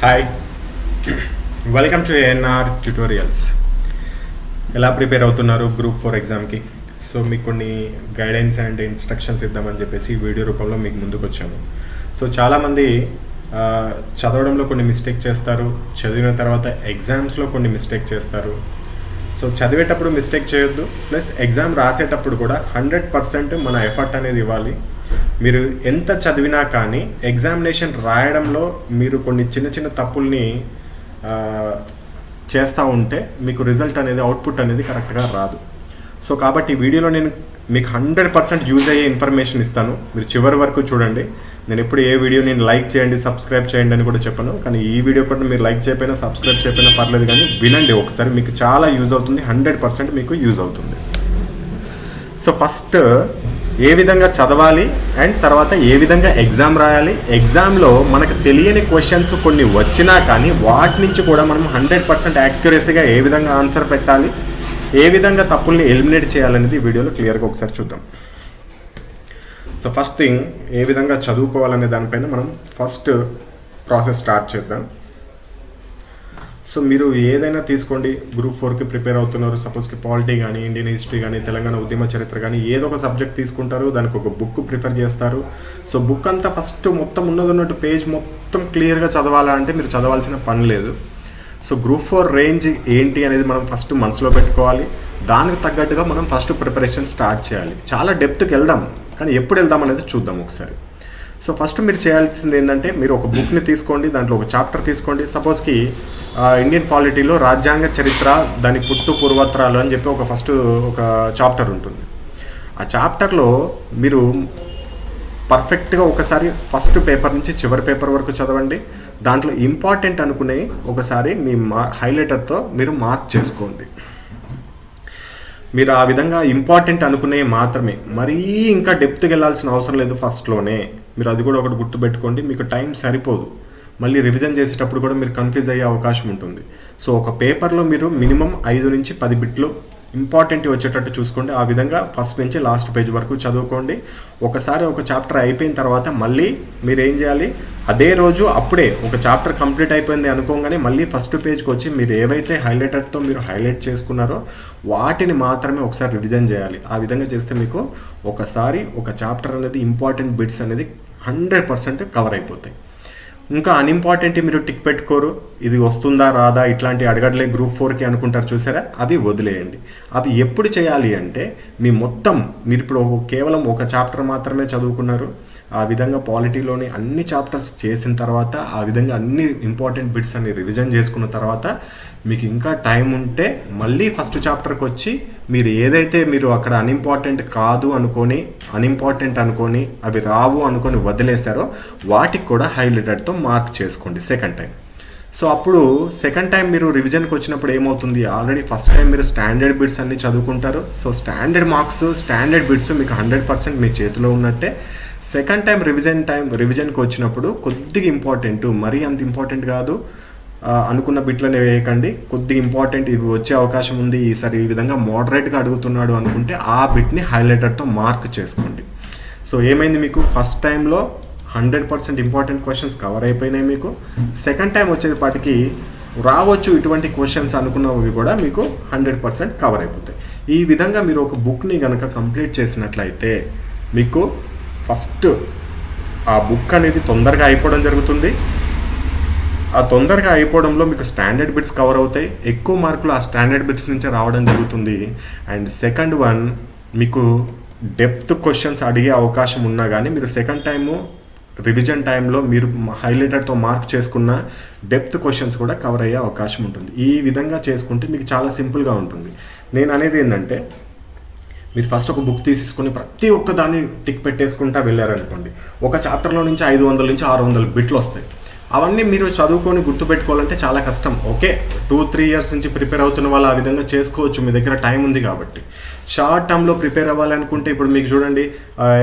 Hi, welcome to ANR tutorials. ఎలా prepare అవుతున్నారు group 4 ఎగ్జామ్కి? సో మీకు కొన్ని గైడెన్స్ అండ్ ఇన్స్ట్రక్షన్స్ ఇద్దామని చెప్పేసి వీడియో రూపంలో మీకు ముందుకు వచ్చాను. సో చాలామంది చదవడంలో కొన్ని మిస్టేక్ చేస్తారు, చదివిన తర్వాత ఎగ్జామ్స్లో కొన్ని మిస్టేక్ చేస్తారు. సో చదివేటప్పుడు మిస్టేక్ చేయొద్దు, ప్లస్ ఎగ్జామ్ రాసేటప్పుడు కూడా 100% మన ఎఫర్ట్ అనేది ఇవ్వాలి. మీరు ఎంత చదివినా కానీ ఎగ్జామినేషన్ రాయడంలో మీరు కొన్ని చిన్న చిన్న తప్పుల్ని చేస్తూ ఉంటే మీకు రిజల్ట్ అనేది, అవుట్పుట్ అనేది కరెక్ట్గా రాదు. సో కాబట్టి ఈ వీడియోలో నేను మీకు 100% యూజ్ అయ్యే ఇన్ఫర్మేషన్ ఇస్తాను. మీరు చివరి వరకు చూడండి. నేను ఎప్పుడు ఏ వీడియో నేను లైక్ చేయండి, సబ్స్క్రైబ్ చేయండి అని కూడా చెప్పను, కానీ ఈ వీడియో కూడా మీరు లైక్ చేయకపోయినా సబ్స్క్రైబ్ చేయకపోయినా పర్లేదు, కానీ వినండి ఒకసారి, మీకు చాలా యూజ్ అవుతుంది. 100% మీకు యూజ్ అవుతుంది. సో ఫస్ట్ ఏ విధంగా చదవాలి అండ్ తర్వాత ఏ విధంగా ఎగ్జామ్ రాయాలి, ఎగ్జామ్లో మనకు తెలియని క్వశ్చన్స్ కొన్ని వచ్చినా కానీ వాటి నుంచి కూడా మనం 100% యాక్యురసీగా ఏ విధంగా ఆన్సర్ పెట్టాలి, ఏ విధంగా తప్పుల్ని ఎలిమినేట్ చేయాలనేది వీడియోలో క్లియర్గా ఒకసారి చూద్దాం. సో ఫస్ట్ థింగ్, ఏ విధంగా చదువుకోవాలనే దానిపైన మనం ఫస్ట్ ప్రాసెస్ స్టార్ట్ చేద్దాం. సో మీరు ఏదైనా తీసుకోండి, గ్రూప్ 4కి ప్రిపేర్ అవుతున్నారు, సపోజ్కి పాలిటీ కానీ, ఇండియన్ హిస్టరీ కానీ, తెలంగాణ ఉద్యమ చరిత్ర కానీ, ఏదో ఒక సబ్జెక్ట్ తీసుకుంటారు, దానికి ఒక బుక్ ప్రిఫర్ చేస్తారు. సో బుక్ అంతా ఫస్ట్ మొత్తం ఉన్నట్టు పేజ్ మొత్తం క్లియర్గా చదవాలా అంటే మీరు చదవాల్సిన పని లేదు. సో గ్రూప్ 4 రేంజ్ ఏంటి అనేది మనం ఫస్ట్ మనసులో పెట్టుకోవాలి. దానికి తగ్గట్టుగా మనం ఫస్ట్ ప్రిపరేషన్ స్టార్ట్ చేయాలి. చాలా డెప్త్కి వెళ్దాం, కానీ ఎప్పుడు వెళ్దాం అనేది చూద్దాం ఒకసారి. సో ఫస్ట్ మీరు చేయాల్సింది ఏంటంటే, మీరు ఒక బుక్ని తీసుకోండి, దాంట్లో ఒక చాప్టర్ తీసుకోండి. సపోజ్కి ఇండియన్ పాలిటీలో రాజ్యాంగ చరిత్ర, దాని పుట్టు పూర్వత్రాలు అని చెప్పి ఒక చాప్టర్ ఉంటుంది. ఆ చాప్టర్లో మీరు పర్ఫెక్ట్గా ఒకసారి ఫస్ట్ పేపర్ నుంచి చివరి పేపర్ వరకు చదవండి. దాంట్లో ఇంపార్టెంట్ అనుకునే ఒకసారి మీ హైలైటర్తో మీరు మార్క్ చేసుకోండి. మీరు ఆ విధంగా ఇంపార్టెంట్ అనుకునే మాత్రమే, మరీ ఇంకా డెప్త్కి వెళ్ళాల్సిన అవసరం లేదు. ఫస్ట్లోనే మీరు అది కూడా ఒకటి గుర్తుపెట్టుకోండి, మీకు టైం సరిపోదు. మళ్ళీ రివిజన్ చేసేటప్పుడు కూడా మీరు కన్ఫ్యూజ్ అయ్యే అవకాశం ఉంటుంది. సో ఒక పేపర్లో మీరు మినిమం 5 నుంచి 10 బిట్లు ఇంపార్టెంట్ వచ్చేటట్టు చూసుకోండి. ఆ విధంగా ఫస్ట్ నుంచి లాస్ట్ పేజ్ వరకు చదువుకోండి. ఒకసారి ఒక చాప్టర్ అయిపోయిన తర్వాత మళ్ళీ మీరు ఏం చేయాలి, అదే రోజు అప్పుడే ఒక చాప్టర్ కంప్లీట్ అయిపోయింది అనుకోగానే మళ్ళీ ఫస్ట్ పేజ్కి వచ్చి మీరు ఏవైతే హైలైటర్తో మీరు హైలైట్ చేసుకున్నారో వాటిని మాత్రమే ఒకసారి రివిజన్ చేయాలి. ఆ విధంగా చేస్తే మీకు ఒకసారి ఒక చాప్టర్ అనేది, ఇంపార్టెంట్ బిట్స్ అనేది 100% కవర్ అయిపోతాయి. ఇంకా అన్ఇంపార్టెంట్ మీరు టిక్ పెట్టుకోరు, ఇది వస్తుందా రాదా ఇట్లాంటి అడగట్లే గ్రూప్ 4కి అనుకుంటారు చూసారా, అవి వదిలేయండి. అవి ఎప్పుడు చేయాలి అంటే, మీరు ఇప్పుడు కేవలం ఒక చాప్టర్ మాత్రమే చదువుకున్నారు, ఆ విధంగా పాలిటీలోని అన్ని చాప్టర్స్ చేసిన తర్వాత, ఆ విధంగా అన్ని ఇంపార్టెంట్ బిట్స్ అన్ని రివిజన్ చేసుకున్న తర్వాత మీకు ఇంకా టైం ఉంటే మళ్ళీ ఫస్ట్ చాప్టర్కి వచ్చి మీరు ఏదైతే మీరు అక్కడ అన్ఇంపార్టెంట్ అనుకొని అవి రావు అనుకొని వదిలేస్తారో వాటికి కూడా హైలైటర్తో మార్క్ చేసుకోండి సెకండ్ టైం. సో అప్పుడు సెకండ్ టైం మీరు రివిజన్కి వచ్చినప్పుడు ఏమవుతుంది, ఆల్రెడీ ఫస్ట్ టైం మీరు స్టాండర్డ్ బిట్స్ అన్ని చదువుకుంటారు. So standard marks, standard bits మీకు 100% మీ చేతిలో ఉన్నట్టే. సెకండ్ టైం రివిజన్కి వచ్చినప్పుడు కొద్దిగా ఇంపార్టెంట్, మరీ అంత ఇంపార్టెంట్ కాదు అనుకున్న బిట్లనే వేయకండి. కొద్దిగా ఇంపార్టెంట్, ఇవి వచ్చే అవకాశం ఉంది, ఈసారి ఈ విధంగా మోడరేట్గా అడుగుతున్నాడు అనుకుంటే ఆ బిట్ని హైలైటర్తో మార్క్ చేసుకోండి. సో ఏమైంది, మీకు ఫస్ట్ టైంలో 100% ఇంపార్టెంట్ క్వశ్చన్స్ కవర్ అయిపోయినాయి. మీకు సెకండ్ టైం వచ్చేపాటికి రావచ్చు ఇటువంటి క్వశ్చన్స్ అనుకున్నవి కూడా మీకు 100% కవర్ అయిపోతాయి. ఈ విధంగా మీరు ఒక బుక్ని కనుక కంప్లీట్ చేసినట్లయితే మీకు ఫస్ట్ ఆ బుక్ అనేది తొందరగా అయిపోవడం జరుగుతుంది. ఆ తొందరగా అయిపోవడంలో మీకు స్టాండర్డ్ బిట్స్ కవర్ అవుతాయి, ఎక్కువ మార్కులు ఆ స్టాండర్డ్ బిట్స్ నుంచే రావడం జరుగుతుంది. అండ్ సెకండ్ వన్, మీకు డెప్త్ క్వశ్చన్స్ అడిగే అవకాశం ఉన్నా కానీ మీరు సెకండ్ టైము రివిజన్ టైంలో మీరు హైలైటర్తో మార్క్ చేసుకున్న డెప్త్ క్వశ్చన్స్ కూడా కవర్ అయ్యే అవకాశం ఉంటుంది. ఈ విధంగా చేసుకుంటే మీకు చాలా సింపుల్గా ఉంటుంది. నేను అనేది ఏంటంటే, మీరు ఫస్ట్ ఒక బుక్ తీసేసుకొని ప్రతి ఒక్క దాన్ని టిక్ పెట్టేసుకుంటా వెళ్ళారనుకోండి, ఒక చాప్టర్లో నుంచి 500 నుంచి 600 బిట్లు వస్తాయి. అవన్నీ మీరు చదువుకొని గుర్తుపెట్టుకోవాలంటే చాలా కష్టం. ఓకే, 2-3 ఇయర్స్ నుంచి ప్రిపేర్ అవుతున్న వాళ్ళు ఆ విధంగా చేసుకోవచ్చు, మీ దగ్గర టైం ఉంది కాబట్టి. షార్ట్ టర్మ్లో ప్రిపేర్ అవ్వాలనుకుంటే ఇప్పుడు మీకు చూడండి,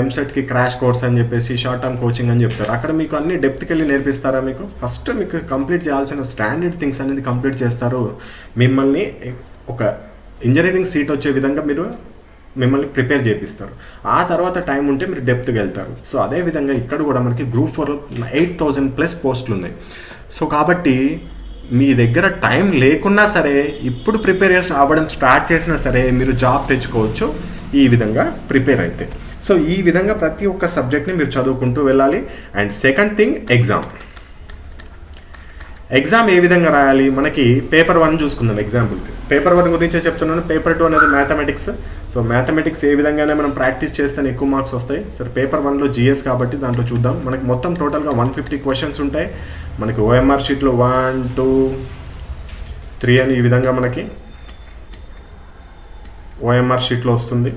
ఎంసెట్కి క్రాష్ కోర్స్ అని చెప్పేసి షార్ట్ టర్మ్ కోచింగ్ అని చెప్తారు. అక్కడ మీకు అన్ని డెప్త్కి వెళ్ళి నేర్పిస్తారా? మీకు ఫస్ట్ మీకు కంప్లీట్ చేయాల్సిన స్టాండర్డ్ థింగ్స్ అనేది కంప్లీట్ చేస్తారు. మిమ్మల్ని ఒక ఇంజనీరింగ్ సీట్ వచ్చే విధంగా మిమ్మల్ని ప్రిపేర్ చేపిస్తారు. ఆ తర్వాత టైం ఉంటే మీరు డెప్త్కి వెళ్తారు. సో అదేవిధంగా ఇక్కడ కూడా మనకి గ్రూప్ 4లో 8,000+ పోస్టులు ఉన్నాయి. సో కాబట్టి మీ దగ్గర టైం లేకున్నా సరే ఇప్పుడు ప్రిపరేషన్ అవ్వడం స్టార్ట్ చేసినా సరే మీరు జాబ్ తెచ్చుకోవచ్చు ఈ విధంగా ప్రిపేర్ అయితే. సో ఈ విధంగా ప్రతి ఒక్క సబ్జెక్ట్ని మీరు చదువుకుంటూ వెళ్ళాలి. అండ్ సెకండ్ థింగ్ ఎగ్జామ్ ఏ విధంగా రాయాలి, మనకి పేపర్ 1 చూసుకుందాం ఎగ్జాంపుల్కి. పేపర్ 1 గురించే చెప్తున్నాను. పేపర్ 2 అనేది మ్యాథమెటిక్స్. సో మ్యాథమెటిక్స్ ఏ విధంగానే మనం ప్రాక్టీస్ చేస్తేనే ఎక్కువ మార్క్స్ వస్తాయి. సరే పేపర్ 1లో జిఎస్ కాబట్టి దాంట్లో చూద్దాం. మనకి మొత్తం టోటల్గా 150 క్వశ్చన్స్ ఉంటాయి. మనకి ఓఎంఆర్ షీట్లో 1, 2, 3 అని ఈ విధంగా మనకి ఓఎంఆర్ షీట్లో వస్తుంది.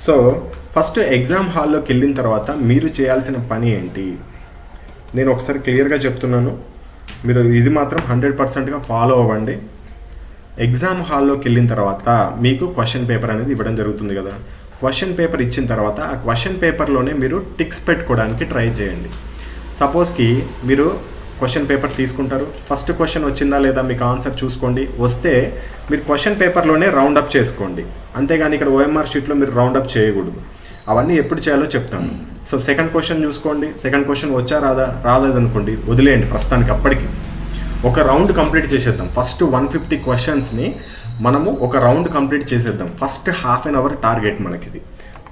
సో ఫస్ట్ ఎగ్జామ్ హాల్లోకి వెళ్ళిన తర్వాత మీరు చేయాల్సిన పని ఏంటి నేను ఒకసారి క్లియర్గా చెప్తున్నాను. మీరు ఇది మాత్రం 100%గా ఫాలో అవ్వండి. ఎగ్జామ్ హాల్లోకి వెళ్ళిన తర్వాత మీకు క్వశ్చన్ పేపర్ అనేది ఇవ్వడం జరుగుతుంది కదా. క్వశ్చన్ పేపర్ ఇచ్చిన తర్వాత ఆ క్వశ్చన్ పేపర్లోనే మీరు టిక్స్ పెట్టుకోవడానికి ట్రై చేయండి. సపోజ్కి మీరు క్వశ్చన్ పేపర్ తీసుకుంటారు, ఫస్ట్ క్వశ్చన్ వచ్చిందా లేదా మీకు ఆన్సర్ చూసుకోండి. వస్తే మీరు క్వశ్చన్ పేపర్లోనే రౌండప్ చేసుకోండి. అంతేగాని ఇక్కడ ఓఎంఆర్ షీట్లో మీరు రౌండప్ చేయకూడదు. అవన్నీ ఎప్పుడు చేయాలో చెప్తాను. సో సెకండ్ క్వశ్చన్ చూసుకోండి. సెకండ్ క్వశ్చన్ వచ్చా రాలేదనుకోండి, వదిలేయండి ప్రస్తుతానికి. అప్పటికి ఒక రౌండ్ కంప్లీట్ చేసేద్దాం. ఫస్ట్ 150 క్వశ్చన్స్ని మనము ఒక రౌండ్ కంప్లీట్ చేసేద్దాం. First half an hour target మనకిది.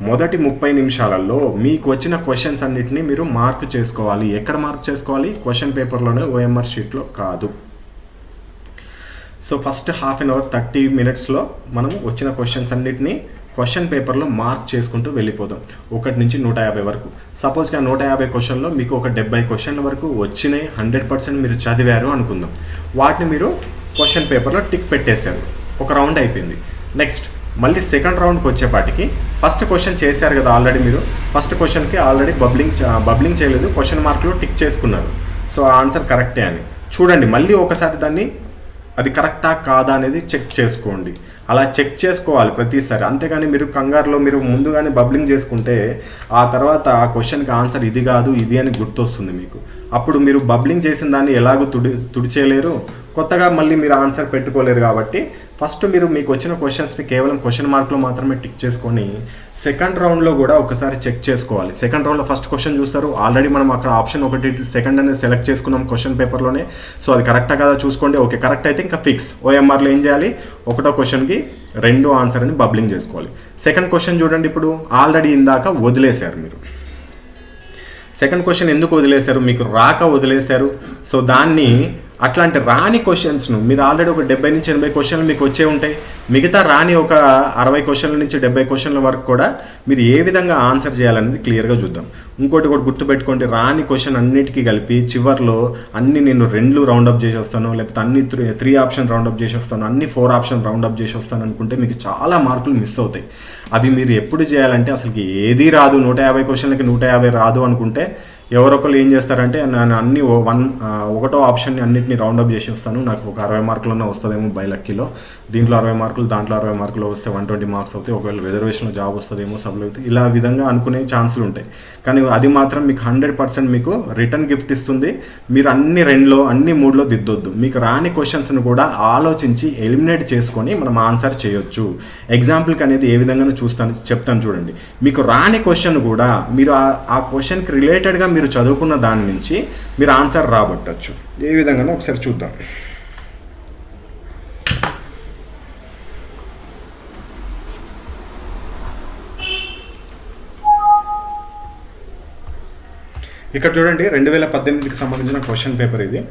మొదటి 30 నిమిషాలలో మీకు వచ్చిన క్వశ్చన్స్ అన్నిటినీ మీరు మార్క్ చేసుకోవాలి. ఎక్కడ మార్క్ చేసుకోవాలి? క్వశ్చన్ పేపర్లోనే, ఓఎంఆర్ షీట్లో కాదు. So first half an hour 30 మినిట్స్లో మనం వచ్చిన క్వశ్చన్స్ అన్నిటినీ క్వశ్చన్ పేపర్లో మార్క్ చేసుకుంటూ వెళ్ళిపోదాం. 1 నుంచి 150 వరకు. సపోజ్గా 150 క్వశ్చన్లో మీకు ఒక 70 క్వశ్చన్ల వరకు వచ్చినాయి, 100% మీరు చదివారు అనుకుందాం. వాటిని మీరు క్వశ్చన్ పేపర్లో టిక్ పెట్టేశారు. ఒక రౌండ్ అయిపోయింది. నెక్స్ట్ మళ్ళీ సెకండ్ రౌండ్కి వచ్చేపాటికి ఫస్ట్ క్వశ్చన్ చేశారు కదా ఆల్రెడీ. మీరు ఫస్ట్ క్వశ్చన్కి ఆల్రెడీ బబ్లింగ్ చేయలేదు, క్వశ్చన్ మార్క్లో టిక్ చేసుకున్నారు. సో ఆన్సర్ కరెక్టే అని చూడండి. మళ్ళీ ఒకసారి దాన్ని అది కరెక్టా కాదా అనేది చెక్ చేసుకోండి. అలా చెక్ చేసుకోవాలి ప్రతిసారి. అంతేగాని మీరు కంగారులో మీరు ముందుగానే బబ్లింగ్ చేసుకుంటే ఆ తర్వాత ఆ క్వశ్చన్కి ఆన్సర్ ఇది కాదు ఇది అని గుర్తొస్తుంది మీకు. అప్పుడు మీరు బబ్లింగ్ చేసిన దాన్ని ఎలాగో తుడిచేయలేరు, కొత్తగా మళ్ళీ మీరు ఆన్సర్ పెట్టుకోలేరు. కాబట్టి ఫస్ట్ మీరు మీకు వచ్చిన క్వశ్చన్స్ని కేవలం క్వశ్చన్ మార్క్లో మాత్రమే టిక్ చేసుకొని సెకండ్ రౌండ్లో కూడా ఒకసారి చెక్ చేసుకోవాలి. సెకండ్ రౌండ్లో ఫస్ట్ క్వశ్చన్ చూస్తారు, ఆల్రెడీ మనం అక్కడ ఆప్షన్ 1 సెకండ్ అనేది సెలెక్ట్ చేసుకున్నాం క్వశ్చన్ పేపర్లోనే. సో అది కరెక్టా కదా చూసుకోండి. ఓకే కరెక్ట్ అయితే ఇంకా ఫిక్స్. ఓఎంఆర్లో ఏం చేయాలి? ఒకటో క్వశ్చన్కి 2 ఆన్సర్ అని బబ్లింగ్ చేసుకోవాలి. సెకండ్ క్వశ్చన్ చూడండి. ఇప్పుడు ఆల్రెడీ ఇందాక వదిలేశారు మీరు. సెకండ్ క్వశ్చన్ ఎందుకు వదిలేశారు? మీకు రాక వదిలేశారు. సో దాన్ని అట్లాంటి రాని క్వశ్చన్స్ను మీరు ఆల్రెడీ ఒక 70 నుంచి 80 క్వశ్చన్లు మీకు వచ్చే ఉంటాయి. మిగతా రాని ఒక 60 క్వశ్చన్ల నుంచి 70 క్వశ్చన్ల వరకు కూడా మీరు ఏ విధంగా ఆన్సర్ చేయాలనేది క్లియర్గా చూద్దాం. ఇంకోటి కూడా గుర్తుపెట్టుకోండి, రాని క్వశ్చన్ అన్నిటికీ కలిపి చివర్లో అన్ని నేను 2 రౌండప్ చేసి వస్తాను, లేకపోతే అన్ని 3 ఆప్షన్ రౌండప్ చేసి వస్తాను, అన్ని 4 ఆప్షన్ రౌండప్ చేసి వస్తాను అనుకుంటే మీకు చాలా మార్కులు మిస్ అవుతాయి. అవి మీరు ఎప్పుడు చేయాలంటే అసలుకి ఏదీ రాదు, 150 క్వశ్చన్లకి 150 రాదు అనుకుంటే ఎవరొకరు ఏం చేస్తారంటే నేను అన్ని ఒకటో ఆప్షన్ని అన్నింటినీ రౌండప్ చేసి వస్తాను, నాకు ఒక 60 మార్కులన్నా వస్తుందేమో బై లక్కీలో, దీంట్లో 60 మార్కులు దాంట్లో 60 మార్కులు వస్తే 120 మార్క్స్ అవుతాయి, ఒకవేళ రిజర్వేషన్లో జాబ్ వస్తుందేమో సబ్లో అవుతాయి, ఇలా విధంగా అనుకునే ఛాన్సులు ఉంటాయి. కానీ అది మాత్రం మీకు 100% మీకు రిటర్న్ గిఫ్ట్ ఇస్తుంది. మీరు అన్ని 2లో అన్ని 3లో దిద్దొద్దు. మీకు రాని క్వశ్చన్స్ను కూడా ఆలోచించి ఎలిమినేట్ చేసుకొని మనం ఆన్సర్ చేయొచ్చు. ఎగ్జాంపుల్కి అనేది ఏ విధంగా చెప్తాను చూడండి. మీకు రాని క్వశ్చన్ కూడా మీరు ఆ క్వశ్చన్కి రిలేటెడ్గా మీరు చదువుకున్న దాని నుంచి మీరు ఆన్సర్ రాబట్టచ్చు. ఏ విధంగానో ఒకసారి చూద్దాం. ఇక్కడ చూడండి 2018కి సంబంధించిన క్వశ్చన్ పేపర్ ఇది.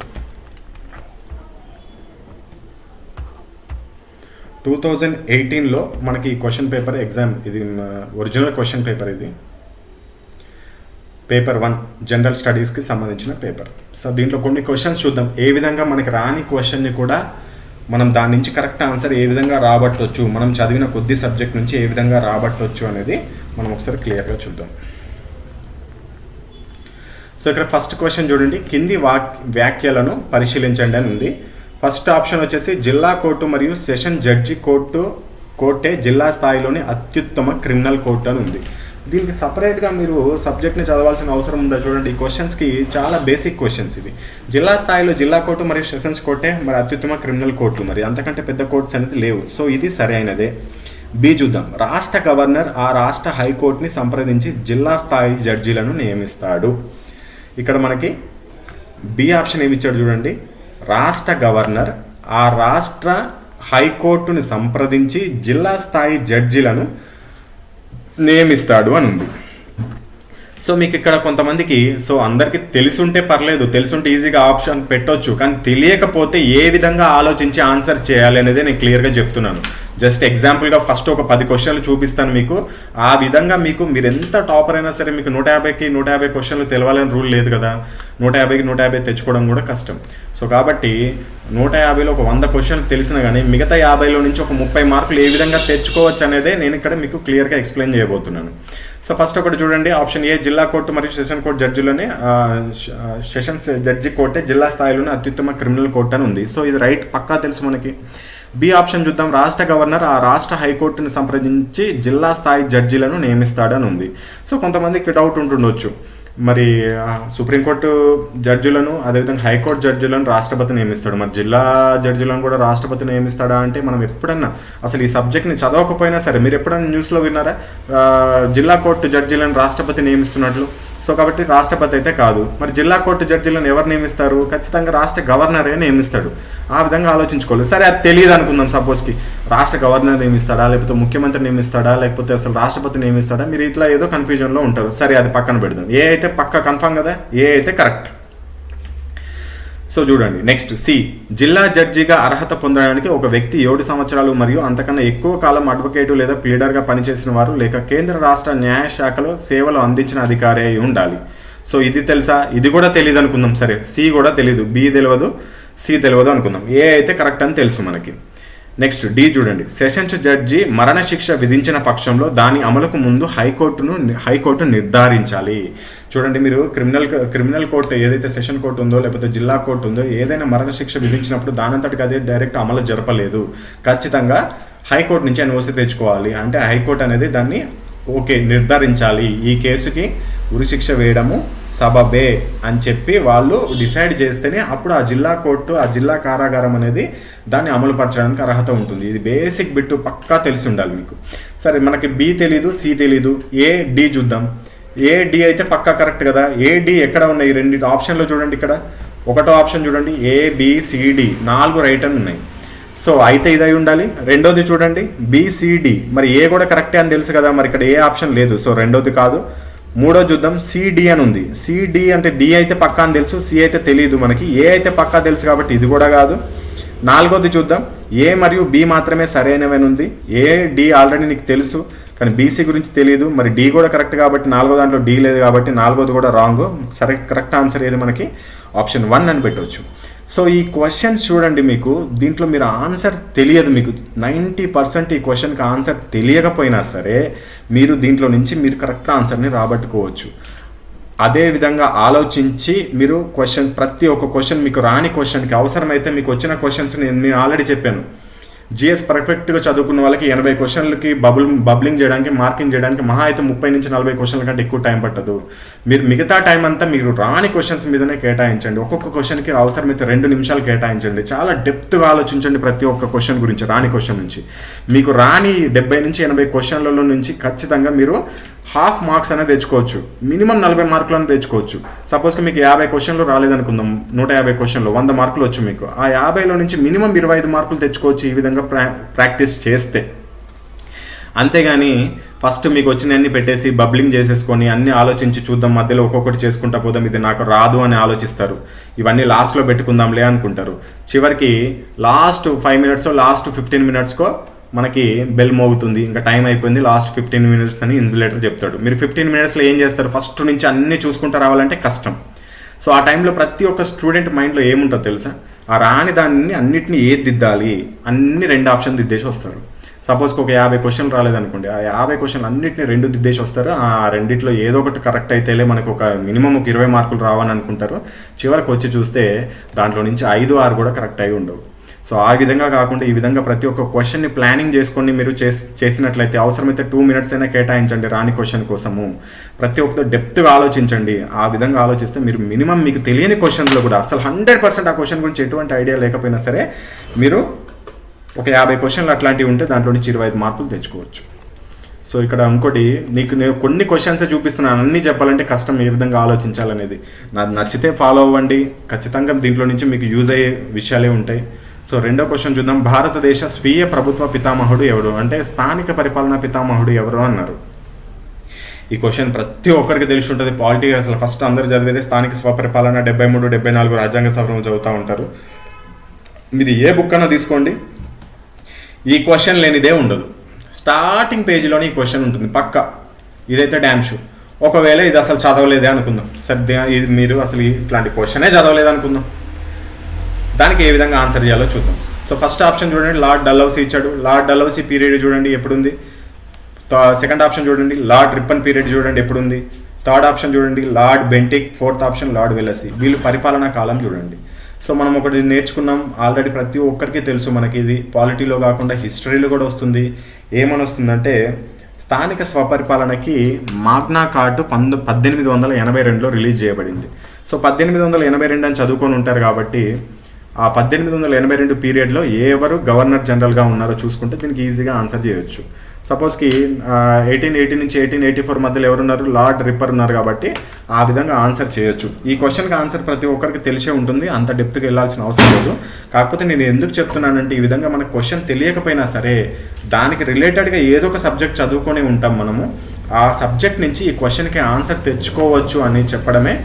2018లో మనకి క్వశ్చన్ పేపర్ ఎగ్జామ్ ఇది ఒరిజినల్ క్వశ్చన్ పేపర్ ఇది. పేపర్ 1 జనరల్ స్టడీస్కి సంబంధించిన పేపర్. సో దీంట్లో కొన్ని క్వశ్చన్స్ చూద్దాం. ఏ విధంగా మనకి రాని క్వశ్చన్ని కూడా మనం దాని నుంచి కరెక్ట్ ఆన్సర్ ఏ విధంగా రాబట్టవచ్చు, మనం చదివిన కొద్ది సబ్జెక్ట్ నుంచి ఏ విధంగా రాబట్టవచ్చు అనేది మనం ఒకసారి క్లియర్గా చూద్దాం. సో ఇక్కడ ఫస్ట్ క్వశ్చన్ చూడండి, కింది వ్యాఖ్యలను పరిశీలించండి అని ఉంది. ఫస్ట్ ఆప్షన్ వచ్చేసి జిల్లా కోర్టు మరియు సెషన్ జడ్జి కోర్టే జిల్లా స్థాయిలోని అత్యుత్తమ క్రిమినల్ కోర్టు అని ఉంది. దీనికి సపరేట్గా మీరు సబ్జెక్ట్ని చదవాల్సిన అవసరం ఉందా? చూడండి, ఈ క్వశ్చన్స్కి చాలా బేసిక్ క్వశ్చన్స్ ఇవి. జిల్లా స్థాయిలో జిల్లా కోర్టు మరియు సెషన్స్ కోర్టే మరి అత్యుత్తమ క్రిమినల్ కోర్టు, మరి అంతకంటే పెద్ద కోర్ట్స్ అనేది లేవు. సో ఇది సరైనదే. బి చూద్దాం, రాష్ట్ర గవర్నర్ ఆ రాష్ట్ర హైకోర్టుని సంప్రదించి జిల్లా స్థాయి జడ్జీలను నియమిస్తాడు. ఇక్కడ మనకి బి ఆప్షన్ ఏమి ఇచ్చాడు చూడండి, రాష్ట్ర గవర్నర్ ఆ రాష్ట్ర హైకోర్టుని సంప్రదించి జిల్లా స్థాయి జడ్జిలను నియమిస్తాడు అని ఉంది. సో మీకు ఇక్కడ కొంతమందికి, సో అందరికీ తెలుసుంటే పర్లేదు, తెలుసుంటే ఈజీగా ఆప్షన్ పెట్టొచ్చు, కానీ తెలియకపోతే ఏ విధంగా ఆలోచించి ఆన్సర్ చేయాలి అనేది నేను క్లియర్గా చెప్తున్నాను. జస్ట్ ఎగ్జాంపుల్గా ఫస్ట్ ఒక 10 క్వశ్చన్లు చూపిస్తాను మీకు. ఆ విధంగా మీరు ఎంత టాపర్ అయినా సరే మీకు 150కి 150 క్వశ్చన్లు తెలవాలని రూల్ లేదు కదా. 150కి 150 తెచ్చుకోవడం కూడా కష్టం. సో కాబట్టి 150లో ఒక 100 క్వశ్చన్లు తెలిసినా కానీ మిగతా 50లో నుంచి ఒక 30 మార్కులు ఏ విధంగా తెచ్చుకోవచ్చు అనేదే నేను ఇక్కడ మీకు క్లియర్గా ఎక్స్ప్లెయిన్ చేయబోతున్నాను. సో ఫస్ట్ ఒకటి చూడండి, ఆప్షన్ ఏ, జిల్లా కోర్టు మరియు సెషన్ కోర్టు జడ్జిలోనే సెషన్స్ జడ్జి కోర్టే జిల్లా స్థాయిలోనే అత్యుత్తమ క్రిమినల్ కోర్టు అని ఉంది. సో ఇది రైట్, పక్కా తెలుసు మనకి. బి ఆప్షన్ చూద్దాం, రాష్ట్ర గవర్నర్ ఆ రాష్ట్ర హైకోర్టుని సంప్రదించి జిల్లా స్థాయి జడ్జీలను నియమిస్తాడని ఉంది. సో కొంతమందికి డౌట్ ఉంటుండొచ్చు, మరి సుప్రీంకోర్టు జడ్జిలను అదేవిధంగా హైకోర్టు జడ్జిలను రాష్ట్రపతి నియమిస్తాడు, మరి జిల్లా జడ్జిలను కూడా రాష్ట్రపతి నియమిస్తాడా అంటే, మనం ఎప్పుడన్నా అసలు ఈ సబ్జెక్ట్ని చదవకపోయినా సరే మీరు ఎప్పుడన్నా న్యూస్లో విన్నారా జిల్లా కోర్టు జడ్జిలను రాష్ట్రపతి నియమిస్తున్నట్లు? సో కాబట్టి రాష్ట్రపతి అయితే కాదు. మరి జిల్లా కోర్టు జడ్జిలను ఎవరు నియమిస్తారు? ఖచ్చితంగా రాష్ట్ర గవర్నరే నియమిస్తాడు. ఆ విధంగా ఆలోచించుకోవాలి. సరే అది తెలియదు అనుకుందాం, సపోజ్కి రాష్ట్ర గవర్నర్ నియమిస్తాడా, లేకపోతే ముఖ్యమంత్రి నియమిస్తాడా, లేకపోతే అసలు రాష్ట్రపతి నియమిస్తాడా, మీరు ఇట్లా ఏదో కన్ఫ్యూజన్లో ఉంటారు. సరే అది పక్కన పెడదాం. ఏ అయితే పక్క కన్ఫర్మ్ కదా, ఏ అయితే కరెక్ట్. సో చూడండి నెక్స్ట్ సి, జిల్లా జడ్జిగా అర్హత పొందడానికి ఒక వ్యక్తి 7 సంవత్సరాలు మరియు అంతకన్నా ఎక్కువ కాలం అడ్వకేటు లేదా ప్లీడర్గా పనిచేసిన వారు లేక కేంద్ర రాష్ట్ర న్యాయశాఖలో సేవలు అందించిన అధికారి అయి ఉండాలి. సో ఇది తెలుసా? ఇది కూడా తెలియదు అనుకుందాం. సరే సి కూడా తెలియదు, బి తెలియదు, సి తెలియదు అనుకుందాం. ఏ అయితే కరెక్ట్ అని తెలుసు మనకి. నెక్స్ట్ డి చూడండి, సెషన్స్ జడ్జి మరణశిక్ష విధించిన పక్షంలో దాని అమలుకు ముందు హైకోర్టు నిర్ధారించాలి. చూడండి, మీరు క్రిమినల్ కోర్టు ఏదైతే సెషన్ కోర్టు ఉందో లేకపోతే జిల్లా కోర్టు ఉందో ఏదైనా మరణశిక్ష విధించినప్పుడు దానంతటికి అదే డైరెక్ట్ అమలు జరపలేదు. ఖచ్చితంగా హైకోర్టు నుంచి ఎన్ఓసి తెచ్చుకోవాలి. అంటే హైకోర్టు అనేది దాన్ని ఓకే నిర్ధారించాలి, ఈ కేసుకి ఉరిశిక్ష వేయడము సబబే అని చెప్పి వాళ్ళు డిసైడ్ చేస్తేనే అప్పుడు ఆ జిల్లా కోర్టు, ఆ జిల్లా కారాగారం అనేది దాన్ని అమలుపరచడానికి అర్హత ఉంటుంది. ఇది బేసిక్ బిట్టు పక్కా తెలిసి ఉండాలి మీకు. సరే మనకి బి తెలీదు, సి తెలీదు, ఏ డి చూద్దాం. ఏ డి అయితే పక్కా కరెక్ట్ కదా. ఏ డి ఎక్కడ ఉన్నాయి? 2 ఆప్షన్లో చూడండి. ఇక్కడ ఒకటో ఆప్షన్ చూడండి, ఏబిసిడి 4 రైట్ అని ఉన్నాయి. సో అయితే ఇది అయి ఉండాలి. రెండోది చూడండి బిసిడి, మరి ఏ కూడా కరెక్టే అని తెలుసు కదా, మరి ఇక్కడ ఏ ఆప్షన్ లేదు. సో రెండోది కాదు. మూడో చూద్దాం, సిడి అని ఉంది. సిడి అంటే డి అయితే పక్కా అని తెలుసు, సి అయితే తెలియదు మనకి, ఏ అయితే పక్కా తెలుసు కాబట్టి ఇది కూడా కాదు. నాలుగోది చూద్దాం, ఏ మరియు బి మాత్రమే సరైనవని ఉంది. ఏ డి ఆల్రెడీ నీకు తెలుసు కానీ బీసీ గురించి తెలియదు, మరి డి కూడా కరెక్ట్ కాబట్టి 4వ దాంట్లో డి లేదు కాబట్టి 4వది కూడా రాంగ్. సరే కరెక్ట్ ఆన్సర్ ఏది మనకి ఆప్షన్ 1 అని పెట్టవచ్చు. సో ఈ క్వశ్చన్స్ చూడండి, మీకు దీంట్లో మీరు ఆన్సర్ తెలియదు, మీకు 90% ఈ క్వశ్చన్కి ఆన్సర్ తెలియకపోయినా సరే మీరు దీంట్లో నుంచి మీరు కరెక్ట్ ఆన్సర్ని రాబట్టుకోవచ్చు. అదే విధంగా ఆలోచించి మీరు ప్రతి ఒక్క క్వశ్చన్ మీకు రాని క్వశ్చన్కి అవసరమైతే మీకు వచ్చిన క్వశ్చన్స్ నేను ఆల్రెడీ చెప్పాను. జిఎస్ పర్ఫెక్ట్గా చదువుకున్న వాళ్ళకి 80 క్వశ్చన్లకి బబ్లింగ్ చేయడానికి, మార్కింగ్ చేయడానికి మహా అయితే 30 నుంచి 40 క్వశ్చన్ల కంటే ఎక్కువ టైం పట్టదు. మీరు మిగతా టైం అంతా మీరు రాని క్వశ్చన్స్ మీదనే కేటాయించండి. ఒక్కొక్క క్వశ్చన్కి అవసరమైతే 2 నిమిషాలు కేటాయించండి. చాలా డెప్త్గా ఆలోచించండి ప్రతి ఒక్క క్వశ్చన్ గురించి, రాని క్వశ్చన్ నుంచి. మీకు రాని 70 నుంచి 80 క్వశ్చన్లలో నుంచి ఖచ్చితంగా మీరు హాఫ్ మార్క్స్ అనేది తెచ్చుకోవచ్చు, మినిమం 40 మార్కులను తెచ్చుకోవచ్చు. సపోజ్కి మీకు 50 క్వశ్చన్లు రాలేదనుకుందాం, 150 క్వశ్చన్లు 100 మార్కులు వచ్చు మీకు, ఆ 50లో నుంచి మినిమం 25 మార్కులు తెచ్చుకోవచ్చు ఈ విధంగా ప్రాక్టీస్ చేస్తే. అంతేగాని ఫస్ట్ మీకు వచ్చినవన్నీ పెట్టేసి బబ్లింగ్ చేసేసుకొని అన్నీ ఆలోచించి చూద్దాం మధ్యలో ఒక్కొక్కటి చేసుకుంటా పోదాం, ఇది నాకు రాదు అని ఆలోచిస్తారు. ఇవన్నీ లాస్ట్లో పెట్టుకుందాంలే అనుకుంటారు. చివరికి లాస్ట్ 5 మినిట్స్ లాస్ట్ 15 మినిట్స్కో మనకి బెల్ మోగుతుంది, ఇంకా టైం అయిపోయింది, లాస్ట్ 15 మినిట్స్ అని ఇన్విజిలేటర్ చెప్తాడు. మీరు 15 మినిట్స్లో ఏం చేస్తారు? ఫస్ట్ నుంచి అన్నీ చూసుకుంటూ రావాలంటే కష్టం. సో ఆ టైంలో ప్రతి ఒక్క స్టూడెంట్ మైండ్లో ఏముంటుందో తెలుసా? ఆ రాని దాన్ని అన్నిటిని ఏది దిద్దాలి అన్ని 2 ఆప్షన్ దిద్దేసి వస్తారు. సపోజ్కి ఒక 50 క్వశ్చన్లు రాలేదనుకోండి, ఆ 50 క్వశ్చన్లు అన్నింటినీ 2 దిద్దేసి వస్తారు. ఆ రెండిట్లో ఏదో ఒకటి కరెక్ట్ అయితేలే మనకు ఒక మినిమం ఒక 20 మార్కులు రావని అనుకుంటారు. చివరికి వచ్చి చూస్తే దాంట్లో నుంచి 5-6 కూడా కరెక్ట్ అయి ఉండవు. సో ఆ విధంగా కాకుండా ఈ విధంగా ప్రతి ఒక్క క్వశ్చన్ని ప్లానింగ్ చేసుకొని మీరు చేసినట్లయితే అవసరమైతే 2 మినిట్స్ అయినా కేటాయించండి రాని క్వశ్చన్ కోసము. ప్రతి ఒక్కరు డెప్త్గా ఆలోచించండి. ఆ విధంగా ఆలోచిస్తే మీరు మినిమం మీకు తెలియని క్వశ్చన్లో కూడా అసలు 100% ఆ క్వశ్చన్ గురించి ఎటువంటి ఐడియా లేకపోయినా సరే మీరు ఒక 50 క్వశ్చన్లు అట్లాంటివి ఉంటే దాంట్లో నుంచి 25 మార్కులు తెచ్చుకోవచ్చు. సో ఇక్కడ ఇంకోటి నీకు నేను కొన్ని క్వశ్చన్స్ చూపిస్తున్నాను, అన్నీ చెప్పాలంటే కష్టం ఏ విధంగా ఆలోచించాలనేది. నాకు నచ్చితే ఫాలో అవ్వండి, ఖచ్చితంగా దీంట్లో నుంచి మీకు యూజ్ అయ్యే విషయాలే ఉంటాయి. సో రెండో క్వశ్చన్ చూద్దాం. భారతదేశ స్వీయ ప్రభుత్వ పితామహుడు ఎవరు, అంటే స్థానిక పరిపాలనా పితామహుడు ఎవరు అన్నారు. ఈ క్వశ్చన్ ప్రతి ఒక్కరికి తెలిసి ఉంటుంది. పాలిటీ అసలు ఫస్ట్ అందరూ చదివేది స్థానిక స్వపరిపాలన 73, 74 రాజ్యాంగ సవరణ చదువుతూ ఉంటారు. మీరు ఏ బుక్ అన్నా తీసుకోండి, ఈ క్వశ్చన్ లేనిదే ఉండదు. స్టార్టింగ్ పేజీలోనే ఈ క్వశ్చన్ ఉంటుంది పక్క. ఇదైతే డ్యామ్ షూ. ఒకవేళ ఇది అసలు చదవలేదే అనుకుందాం, సరే ఇది మీరు అసలు ఇట్లాంటి క్వశ్చనే చదవలేదు అనుకుందాం, దానికి ఏ విధంగా ఆన్సర్ చేయాలో చూద్దాం. సో ఫస్ట్ ఆప్షన్ చూడండి, లార్డ్ డల్హౌసీ ఇచ్చాడు. లార్డ్ డల్హౌసీ పీరియడ్ చూడండి ఎప్పుడుంది. సెకండ్ ఆప్షన్ చూడండి, లార్డ్ రిప్పన్ పీరియడ్ చూడండి ఎప్పుడుంది. థర్డ్ ఆప్షన్ చూడండి, lord Bentinck. Fourth option lord Wellesley. వీళ్ళు పరిపాలనా కాలం చూడండి. సో మనం ఒకటి నేర్చుకున్నాం ఆల్రెడీ, ప్రతి ఒక్కరికి తెలుసు మనకి, ఇది పాలిటీలో కాకుండా హిస్టరీలో కూడా వస్తుంది. ఏమని వస్తుందంటే స్థానిక స్వపరిపాలనకి మాగ్నా కార్టు 1882లో రిలీజ్ చేయబడింది. సో 1882 అని చదువుకొని ఉంటారు కాబట్టి ఆ 1882 పీరియడ్లో ఎవరు గవర్నర్ జనరల్గా ఉన్నారో చూసుకుంటే దీనికి ఈజీగా ఆన్సర్ చేయొచ్చు. సపోజ్కి 1880 నుంచి 1884 మధ్యలో ఎవరున్నారు, లార్డ్ రిప్పర్ ఉన్నారు కాబట్టి ఆ విధంగా ఆన్సర్ చేయొచ్చు. ఈ క్వశ్చన్కి ఆన్సర్ ప్రతి ఒక్కరికి తెలిసే ఉంటుంది, అంత డెప్త్గా వెళ్ళాల్సిన అవసరం లేదు. కాకపోతే నేను ఎందుకు చెప్తున్నానంటే ఈ విధంగా మనకు క్వశ్చన్ తెలియకపోయినా సరే దానికి రిలేటెడ్గా ఏదో ఒక సబ్జెక్ట్ చదువుకొని ఉంటాం మనము, ఆ సబ్జెక్ట్ నుంచి ఈ క్వశ్చన్కి ఆన్సర్ తెచ్చుకోవచ్చు అని చెప్పడమే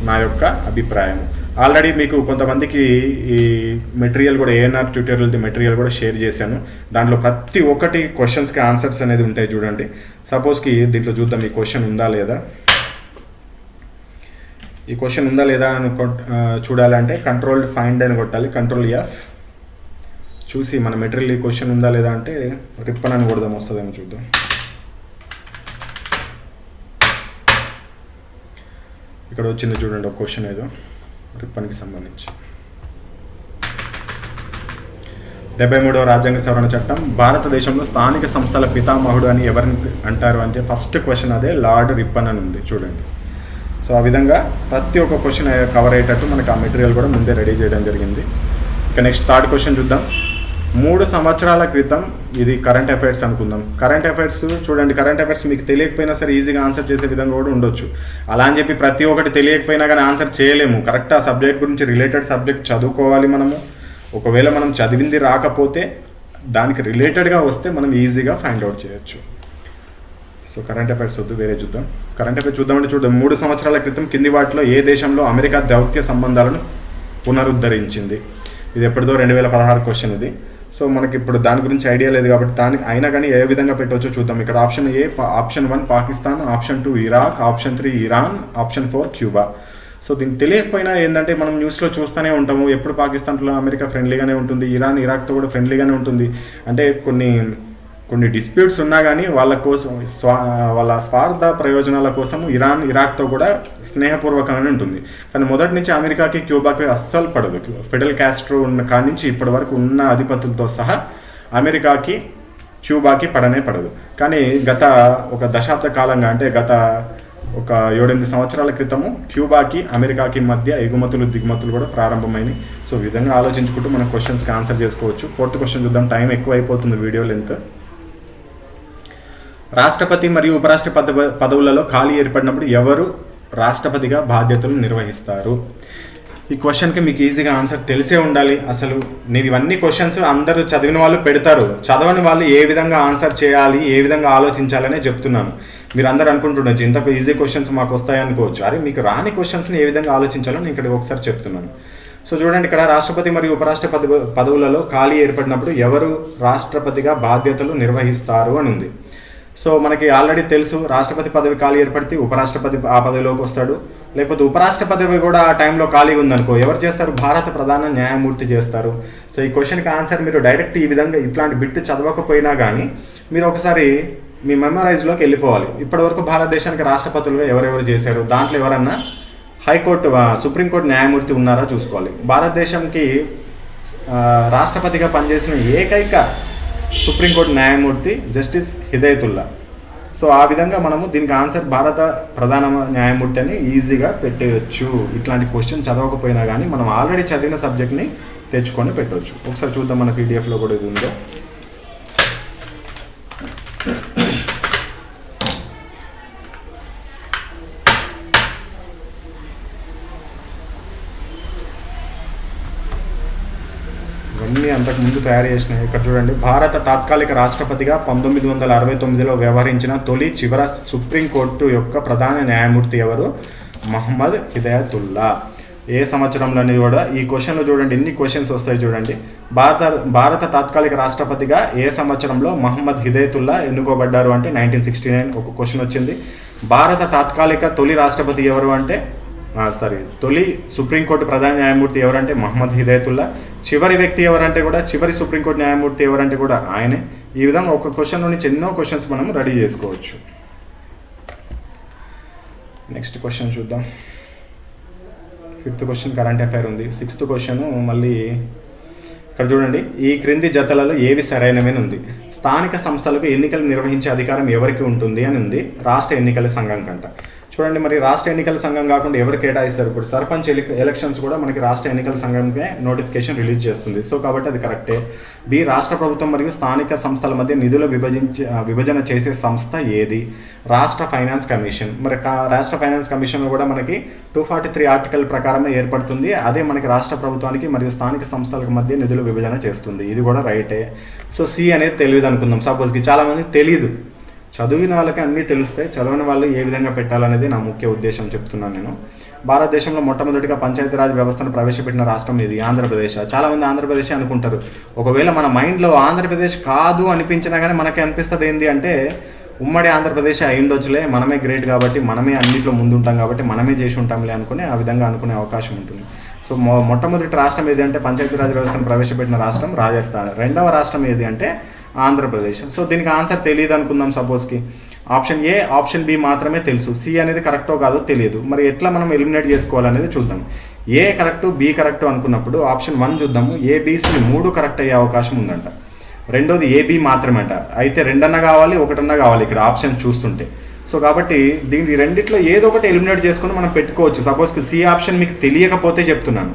నా యొక్క అభిప్రాయం. ఆల్రెడీ మీకు కొంతమందికి ఈ మెటీరియల్ కూడా ఏఎన్ఆర్ ట్యూటోరియల్ది మెటీరియల్ కూడా షేర్ చేశాను. దాంట్లో ప్రతి ఒక్కటి క్వశ్చన్స్కి ఆన్సర్స్ అనేది ఉంటాయి చూడండి. సపోజ్కి దీంట్లో చూద్దాం ఈ క్వశ్చన్ ఉందా లేదా. ఈ క్వశ్చన్ ఉందా లేదా అని చూడాలంటే కంట్రోల్ ఫైండ్ అని కొట్టాలి, కంట్రోల్ ఎఫ్. చూసి మన మెటీరియల్ ఈ క్వశ్చన్ ఉందా లేదా అంటే రిప్పన్ అని కొడదాం, వస్తుందేమో చూద్దాం. ఇక్కడ వచ్చింది చూడండి ఒక క్వశ్చన్ ఏదో రిప్పన్కి సంబంధించి. 73వ రాజ్యాంగ సవరణ చట్టం భారతదేశంలో స్థానిక సంస్థల పితామహుడు అని ఎవరిని అంటారు అంటే ఫస్ట్ క్వశ్చన్ అదే లార్డ్ రిప్పన్ అని ఉంది చూడండి. సో ఆ విధంగా ప్రతి ఒక్క క్వశ్చన్ కవర్ అయ్యేటట్టు మనకు ఆ మెటీరియల్ కూడా ముందే రెడీ చేయడం జరిగింది. ఇక నెక్స్ట్ థర్డ్ క్వశ్చన్ చూద్దాం. 3 సంవత్సరాల క్రితం, ఇది కరెంట్ అఫైర్స్ అనుకుందాం. కరెంట్ అఫైర్స్ చూడండి, కరెంట్ అఫైర్స్ మీకు తెలియకపోయినా సరే ఈజీగా ఆన్సర్ చేసే విధంగా కూడా ఉండొచ్చు. అలా అని చెప్పి ప్రతి ఒక్కటి తెలియకపోయినా కానీ ఆన్సర్ చేయలేము. కరెక్ట్ ఆ సబ్జెక్ట్ గురించి రిలేటెడ్ సబ్జెక్ట్ చదువుకోవాలి మనము. ఒకవేళ మనం చదివింది రాకపోతే దానికి రిలేటెడ్గా వస్తే మనం ఈజీగా ఫైండ్ అవుట్ చేయొచ్చు. సో కరెంట్ అఫైర్స్ వద్దు, వేరే చూద్దాం. కరెంట్ అఫైర్స్ చూద్దామంటే చూద్దాం. 3 సంవత్సరాల క్రితం కింది వాటిలో ఏ దేశంలో అమెరికా దౌత్య సంబంధాలను పునరుద్ధరించింది. ఇది ఎప్పటిదో 2016 క్వశ్చన్ ఇది. సో మనకి ఇప్పుడు దాని గురించి ఐడియా లేదు కాబట్టి దానికి అయినా కానీ ఏ విధంగా పెట్టవచ్చో చూద్దాం. ఇక్కడ option A, option 1 Pakistan, option 2 Iraq, option 3 Iran, option 4 Cuba. So దీనికి తెలియకపోయినా ఏంటంటే మనం న్యూస్లో చూస్తూనే ఉంటాము, ఎప్పుడు పాకిస్తాన్లో అమెరికా ఫ్రెండ్లీగానే ఉంటుంది, ఇరాన్ ఇరాక్తో కూడా ఫ్రెండ్లీగానే ఉంటుంది. అంటే కొన్ని డిస్ప్యూట్స్ ఉన్నా కానీ వాళ్ళ కోసం వాళ్ళ స్వార్థ ప్రయోజనాల కోసం ఇరాన్ ఇరాక్తో కూడా స్నేహపూర్వకంగానే ఉంటుంది. కానీ మొదటి నుంచి అమెరికాకి క్యూబాకి అస్సలు పడదు. ఫిడెల్ కాస్ట్రో ఉన్న కాడి నుంచి ఇప్పటి వరకు ఉన్న అధిపతులతో సహా అమెరికాకి క్యూబాకి పడనే పడదు. కానీ గత ఒక దశాబ్ద కాలంగా, అంటే గత ఒక 7-8 సంవత్సరాల క్రితము క్యూబాకి అమెరికాకి మధ్య ఎగుమతులు దిగుమతులు కూడా ప్రారంభమైనవి. సో ఈ విధంగా ఆలోచించుకుంటూ మనం క్వశ్చన్స్కి ఆన్సర్ చేసుకోవచ్చు. 4th క్వశ్చన్ చూద్దాం, టైం ఎక్కువ అయిపోతుంది వీడియో లెంత్. రాష్ట్రపతి మరియు ఉపరాష్ట్రపతి పదవులలో ఖాళీ ఏర్పడినప్పుడు ఎవరు రాష్ట్రపతిగా బాధ్యతలు నిర్వహిస్తారు? ఈ క్వశ్చన్కి మీకు ఈజీగా ఆన్సర్ తెలిసే ఉండాలి. అసలు నేను ఇవన్నీ క్వశ్చన్స్ అందరూ చదివిన వాళ్ళు పెడతారు, చదవని వాళ్ళు ఏ విధంగా ఆన్సర్ చేయాలి, ఏ విధంగా ఆలోచించాలనే చెప్తున్నాను. మీరు అందరూ అనుకుంటుండొచ్చు ఇంత ఈజీ క్వశ్చన్స్ మాకు వస్తాయనుకోవచ్చు. అరే మీకు రాని క్వశ్చన్స్ని ఏ విధంగా ఆలోచించాలో నేను ఇక్కడ ఒకసారి చెప్తున్నాను. సో చూడండి, ఇక్కడ రాష్ట్రపతి మరియు ఉపరాష్ట్రపతి పదవులలో ఖాళీ ఏర్పడినప్పుడు ఎవరు రాష్ట్రపతిగా బాధ్యతలు నిర్వహిస్తారు అని ఉంది. సో మనకి ఆల్రెడీ తెలుసు, రాష్ట్రపతి పదవి ఖాళీ ఏర్పడితే ఉపరాష్ట్రపతి ఆ పదవిలోకి వస్తాడు. లేకపోతే ఉపరాష్ట్రపతి కూడా ఆ టైంలో ఖాళీగా ఉందనుకో, ఎవరు చేస్తారు? భారత ప్రధాన న్యాయమూర్తి చేస్తారు. సో ఈ క్వశ్చన్కి ఆన్సర్ మీరు డైరెక్ట్ ఈ విధంగా ఇట్లాంటి బిట్ చదవకపోయినా కానీ మీరు ఒకసారి మీ మెమరైజ్లోకి వెళ్ళిపోవాలి. ఇప్పటివరకు భారతదేశానికి రాష్ట్రపతులుగా ఎవరెవరు చేశారు, దాంట్లో ఎవరన్నా హైకోర్టు సుప్రీంకోర్టు న్యాయమూర్తి ఉన్నారా చూసుకోవాలి. భారతదేశంకి రాష్ట్రపతిగా పనిచేసిన ఏకైక సుప్రీంకోర్టు న్యాయమూర్తి జస్టిస్ హిదాయతుల్లా. సో ఆ విధంగా మనము దీనికి ఆన్సర్ భారత ప్రధాన న్యాయమూర్తి అని ఈజీగా పెట్టేయచ్చు. ఇట్లాంటి క్వశ్చన్ చదవకపోయినా కానీ మనం ఆల్రెడీ చదివిన సబ్జెక్ట్ని తెచ్చుకొని పెట్టవచ్చు. ఒకసారి చూద్దాం, మన పీడిఎఫ్లో కూడా ఇది ఉందో. అన్నీ అంతకు ముందు తయారు చేసినాయి. ఇక్కడ చూడండి, భారత తాత్కాలిక రాష్ట్రపతిగా 1969లో వ్యవహరించిన తొలి చివర సుప్రీంకోర్టు యొక్క ప్రధాన న్యాయమూర్తి ఎవరు? మహమ్మద్ హిదాయతుల్లా. ఏ సంవత్సరంలో అనేది కూడా ఈ క్వశ్చన్లో చూడండి, ఎన్ని క్వశ్చన్స్ వస్తాయి చూడండి. భారత తాత్కాలిక రాష్ట్రపతిగా ఏ సంవత్సరంలో మహమ్మద్ హిదాయతుల్లా ఎన్నుకోబడ్డారు అంటే 1969 ఒక క్వశ్చన్ వచ్చింది. భారత తాత్కాలిక తొలి రాష్ట్రపతి ఎవరు అంటే తొలి సుప్రీంకోర్టు ప్రధాన న్యాయమూర్తి ఎవరంటే మహమ్మద్ హిదాయతుల్లా. చివరి వ్యక్తి ఎవరంటే కూడా, చివరి సుప్రీంకోర్టు న్యాయమూర్తి ఎవరంటే కూడా ఆయనే. ఈ విధంగా ఒక క్వశ్చన్లో నుంచి ఎన్నో క్వశ్చన్స్ మనం రెడీ చేసుకోవచ్చు. నెక్స్ట్ క్వశ్చన్ చూద్దాం. 5th క్వశ్చన్ కరెంట్ అఫైర్ ఉంది. 6th క్వశ్చన్ మళ్ళీ ఇక్కడ చూడండి, ఈ క్రింది జతలలో ఏవి సరైనవని ఉంది. స్థానిక సంస్థలకు ఎన్నికలు నిర్వహించే అధికారం ఎవరికి ఉంటుంది అని ఉంది. రాష్ట్ర ఎన్నికల సంఘం కంట. చూడండి, మరి రాష్ట్ర ఎన్నికల సంఘం కాకుండా ఎవరు కేటాయిస్తారు? ఇప్పుడు సర్పంచ్ ఎలక్షన్స్ కూడా మనకి రాష్ట్ర ఎన్నికల సంఘంకే నోటిఫికేషన్ రిలీజ్ చేస్తుంది. సో కాబట్టి అది కరెక్టే. బి, రాష్ట్ర ప్రభుత్వం మరియు స్థానిక సంస్థల మధ్య నిధుల విభజన చేసే సంస్థ ఏది? రాష్ట్ర ఫైనాన్స్ కమిషన్. మరి రాష్ట్ర ఫైనాన్స్ కమిషన్ కూడా మనకి 243 ఆర్టికల్ ప్రకారమే ఏర్పడుతుంది. అదే మనకి రాష్ట్ర ప్రభుత్వానికి మరియు స్థానిక సంస్థలకు మధ్య నిధుల విభజన చేస్తుంది. ఇది కూడా రైటే. సో సి అనేది తెలియదు అనుకుందాం. సపోజ్కి చాలామందికి తెలియదు. చదివిన వాళ్ళకి అన్నీ తెలుస్తాయి, చదవని వాళ్ళు ఏ విధంగా పెట్టాలనేది నా ముఖ్య ఉద్దేశం చెప్తున్నాను నేను. భారతదేశంలో మొట్టమొదటిగా పంచాయతీరాజ్ వ్యవస్థను ప్రవేశపెట్టిన రాష్ట్రం ఇది. ఆంధ్రప్రదేశ్. చాలామంది ఆంధ్రప్రదేశ్ అనుకుంటారు. ఒకవేళ మన మైండ్లో ఆంధ్రప్రదేశ్ కాదు అనిపించినా కానీ మనకి అనిపిస్తుంది ఏంటి అంటే ఉమ్మడి ఆంధ్రప్రదేశ్ అయ్యుండొచ్చులే, మనమే గ్రేట్ కాబట్టి, మనమే అన్నింటిలో ముందు ఉంటాం కాబట్టి మనమే చేసి ఉంటాంలే అనుకుని ఆ విధంగా అనుకునే అవకాశం ఉంటుంది. సో మొట్టమొదటి రాష్ట్రం ఏది అంటే పంచాయతీరాజ్ వ్యవస్థను ప్రవేశపెట్టిన రాష్ట్రం రాజస్థాన్. రెండవ రాష్ట్రం ఏది అంటే ఆంధ్రప్రదేశ్. సో దీనికి ఆన్సర్ తెలియదు అనుకుందాం. సపోజ్కి ఆప్షన్ ఏ, ఆప్షన్ బి మాత్రమే తెలుసు. సి అనేది కరెక్టో కాదో తెలియదు. మరి ఎట్లా మనం ఎలిమినేట్ చేసుకోవాలనేది చూద్దాం. ఏ కరెక్టు, బి కరెక్టు అనుకున్నప్పుడు ఆప్షన్ 1 చూద్దాము. ఏబిసి 3 కరెక్ట్ అయ్యే అవకాశం ఉందంట. రెండోది ఏబి మాత్రమే అంట. అయితే 2 అన్నా కావాలి, 1 అన్నా కావాలి ఇక్కడ ఆప్షన్ చూస్తుంటే. సో కాబట్టి దీని రెండిట్లో ఏదో ఒకటి ఎలిమినేట్ చేసుకుని మనం పెట్టుకోవచ్చు. సపోజ్కి సి ఆప్షన్ మీకు తెలియకపోతే చెప్తున్నాను.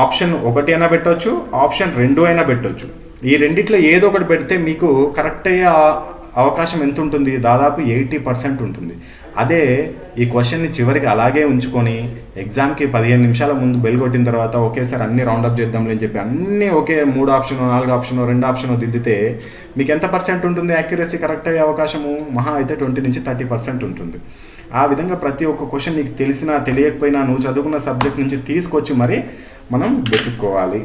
ఆప్షన్ 1 అయినా పెట్టవచ్చు, ఆప్షన్ 2 అయినా పెట్టవచ్చు. ఈ రెండిట్లో ఏదో ఒకటి పెడితే మీకు కరెక్ట్ అయ్యే అవకాశం ఎంత ఉంటుంది? దాదాపు 80% ఉంటుంది. అదే ఈ క్వశ్చన్ని చివరికి అలాగే ఉంచుకొని ఎగ్జామ్కి 15 నిమిషాల ముందు బెల్ కొట్టిన తర్వాత ఒకేసారి అన్ని రౌండప్ చేద్దాంలే అని చెప్పి అన్నీ ఒకే 3 ఆప్షన్, 4 ఆప్షన్, 2 ఆప్షన్ దిద్దితే మీకు ఎంత పర్సెంట్ ఉంటుంది యాక్యురసీ కరెక్ట్ అయ్యే అవకాశము? మహా అయితే 20 నుంచి 30% ఉంటుంది. ఆ విధంగా ప్రతి ఒక్క క్వశ్చన్ నీకు తెలిసినా తెలియకపోయినా నువ్వు చదువుకున్న సబ్జెక్ట్ నుంచి తీసుకొచ్చి మరి మనం వెతుక్కోవాలి.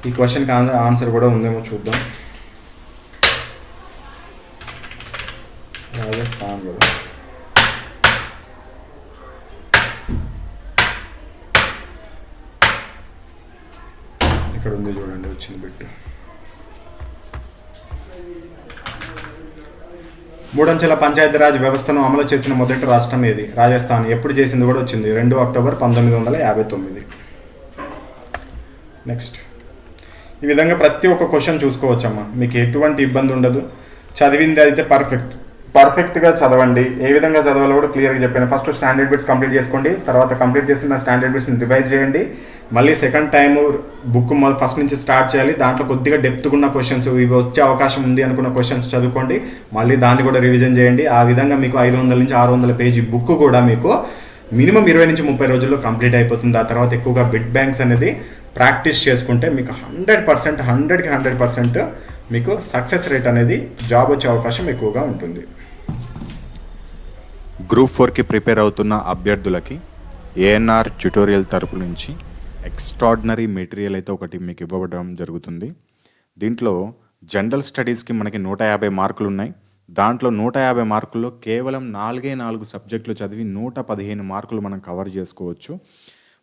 ఈ క్వశ్చన్కి ఆన్సర్ కూడా ఉందేమో చూద్దాం. రాజస్థాన్ కూడా ఇక్కడ ఉంది చూడండి, వచ్చింది బిట్. 3 అంచెల పంచాయతీరాజ్ వ్యవస్థను అమలు చేసిన మొదటి రాష్ట్రం ఏది? రాజస్థాన్. ఎప్పుడు చేసింది కూడా వచ్చింది, 2 అక్టోబర్ 1959. నెక్స్ట్, ఈ విధంగా ప్రతి ఒక్క క్వశ్చన్ చూసుకోవచ్చమ్మా, మీకు ఎటువంటి ఇబ్బంది ఉండదు. చదివింది అయితే పర్ఫెక్ట్గా చదవండి. ఏ విధంగా చదవాలో కూడా క్లియర్గా చెప్పాను. ఫస్ట్ స్టాండర్డ్ బిట్స్ కంప్లీట్ చేసుకోండి, తర్వాత కంప్లీట్ చేసిన స్టాండర్డ్ బిట్స్ని రివైజ్ చేయండి. మళ్ళీ సెకండ్ టైం బుక్ ఫస్ట్ నుంచి స్టార్ట్ చేయాలి. దాంట్లో కొద్దిగా డెప్త్గా ఉన్న క్వశ్చన్స్, ఇవి వచ్చే అవకాశం ఉంది అనుకున్న క్వశ్చన్స్ చదువుకోండి. మళ్ళీ దాన్ని కూడా రివిజన్ చేయండి. ఆ విధంగా మీకు 500 నుంచి 600 పేజీ బుక్ కూడా మీకు మినిమం 20 నుంచి 30 రోజుల్లో కంప్లీట్ అయిపోతుంది. ఆ తర్వాత ఎక్కువగా బిట్ బ్యాంక్స్ అనేది ప్రాక్టీస్ చేసుకుంటే మీకు 100%, 100కి 100% మీకు సక్సెస్ రేట్ అనేది జాబ్ వచ్చే అవకాశం ఎక్కువగా ఉంటుంది. గ్రూప్ 4కి ప్రిపేర్ అవుతున్న అభ్యర్థులకి ఏఎన్ఆర్ ట్యుటోరియల్ తరపు నుంచి ఎక్స్ట్రాడినరీ మెటీరియల్ అయితే ఒకటి మీకు ఇవ్వడం జరుగుతుంది. దీంట్లో జనరల్ స్టడీస్కి మనకి 150 మార్కులు ఉన్నాయి. దాంట్లో 150 మార్కుల్లో కేవలం 4 సబ్జెక్టులు చదివి 115 మార్కులు మనం కవర్ చేసుకోవచ్చు.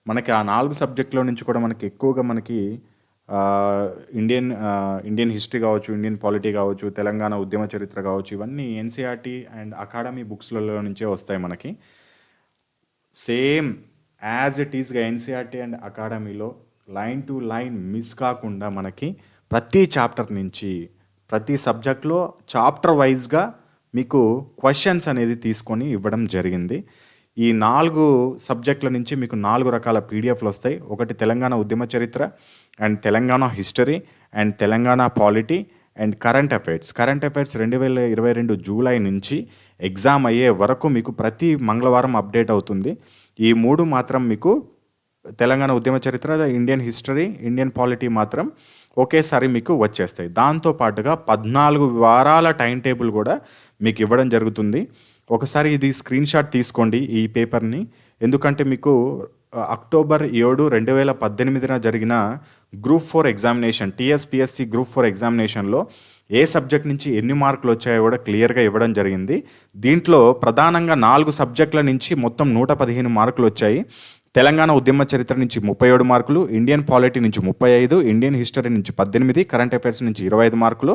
మనకి ఆ 4 సబ్జెక్టులో నుంచి కూడా మనకి ఎక్కువగా మనకి ఇండియన్ హిస్టరీ కావచ్చు, ఇండియన్ పాలిటీ కావచ్చు, తెలంగాణ ఉద్యమ చరిత్ర కావచ్చు, ఇవన్నీ ఎన్సీఆర్టీ అండ్ అకాడమీ బుక్స్లలో నుంచే వస్తాయి మనకి. సేమ్ యాజ్ ఇట్ ఈస్గా ఎన్సీఆర్టీ అండ్ అకాడమీలో లైన్ టు లైన్ మిస్ కాకుండా మనకి ప్రతి చాప్టర్ నుంచి ప్రతి సబ్జెక్ట్లో చాప్టర్ వైజ్గా మీకు క్వశ్చన్స్ అనేది తీసుకొని ఇవ్వడం జరిగింది. ఈ 4 సబ్జెక్టుల నుంచి మీకు 4 రకాల పీడిఎఫ్లు వస్తాయి. ఒకటి తెలంగాణ ఉద్యమ చరిత్ర and Telangana history and Telangana polity and current affairs 2022 July నుంచి ఎగ్జామ్ అయ్యే వరకు మీకు ప్రతి మంగళవారం అప్డేట్ అవుతుంది. ఈ 3 మాత్రం మీకు తెలంగాణ ఉద్యమ చరిత్ర, ఇండియన్ హిస్టరీ, ఇండియన్ పాలిటీ మాత్రం ఒకేసారి మీకు వచ్చేస్తాయి. దాంతోపాటుగా 14 వారాల టైం టేబుల్ కూడా మీకు ఇవ్వడం జరుగుతుంది. ఒకసారి ఇది స్క్రీన్ షాట్ తీసుకోండి ఈ పేపర్ని, ఎందుకంటే మీకు అక్టోబర్ 7, 2018 జరిగిన గ్రూప్ 4 ఎగ్జామినేషన్, టీఎస్పిఎస్సి గ్రూప్ 4 ఎగ్జామినేషన్లో ఏ సబ్జెక్ట్ నుంచి ఎన్ని మార్కులు వచ్చాయో కూడా క్లియర్గా ఇవ్వడం జరిగింది. దీంట్లో ప్రధానంగా 4 సబ్జెక్టుల నుంచి మొత్తం 115 మార్కులు వచ్చాయి. తెలంగాణ ఉద్యమ చరిత్ర నుంచి 37 మార్కులు, ఇండియన్ పాలిటీ నుంచి 35, ఇండియన్ హిస్టరీ నుంచి 18, కరెంట్ అఫైర్స్ నుంచి 25 మార్కులు,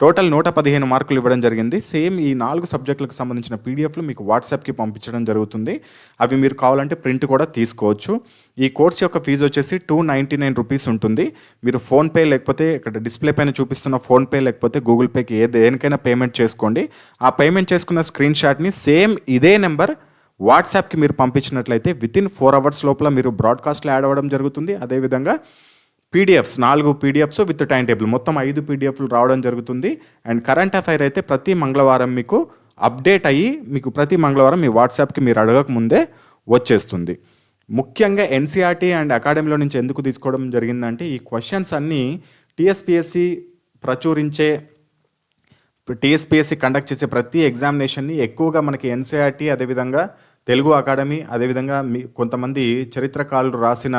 టోటల్ 115 మార్కులు ఇవ్వడం జరిగింది. సేమ్ ఈ 4 సబ్జెక్టులకు సంబంధించిన పీడిఎఫ్లు మీకు వాట్సాప్కి పంపించడం జరుగుతుంది. అవి మీరు కావాలంటే ప్రింట్ కూడా తీసుకోవచ్చు. ఈ కోర్స్ యొక్క ఫీజు వచ్చేసి 299 రూపీస్ ఉంటుంది. మీరు ఫోన్పే లేకపోతే ఇక్కడ డిస్ప్లే పైన చూపిస్తున్న ఫోన్పే లేకపోతే గూగుల్ పేకి దేనికైనా పేమెంట్ చేసుకోండి. ఆ పేమెంట్ చేసుకున్న స్క్రీన్ షాట్ని సేమ్ ఇదే నెంబర్ వాట్సాప్కి మీరు పంపించినట్లయితే వితిన్ 4 అవర్స్ లోపల మీరు బ్రాడ్కాస్ట్లో యాడ్ అవ్వడం జరుగుతుంది. అదేవిధంగా PDFs 4 PDFs with time table మొత్తం 5 పీడిఎఫ్లు రావడం జరుగుతుంది. అండ్ కరెంట్ అఫైర్ అయితే ప్రతి మంగళవారం మీకు అప్డేట్ అయ్యి మీకు ప్రతి మంగళవారం మీ వాట్సాప్కి మీరు అడగక ముందే వచ్చేస్తుంది. ముఖ్యంగా ఎన్సీఆర్టీ అండ్ అకాడమీలో నుంచి ఎందుకు తీసుకోవడం జరిగిందంటే ఈ క్వశ్చన్స్ అన్నీ టీఎస్పిఎస్సి ప్రచురించే టీఎస్పిఎస్సి కండక్ట్ చేసే ప్రతి ఎగ్జామినేషన్ని ఎక్కువగా మనకి ఎన్సీఆర్టీ, అదేవిధంగా తెలుగు అకాడమీ, అదేవిధంగా కొంతమంది చరిత్రకారులు రాసిన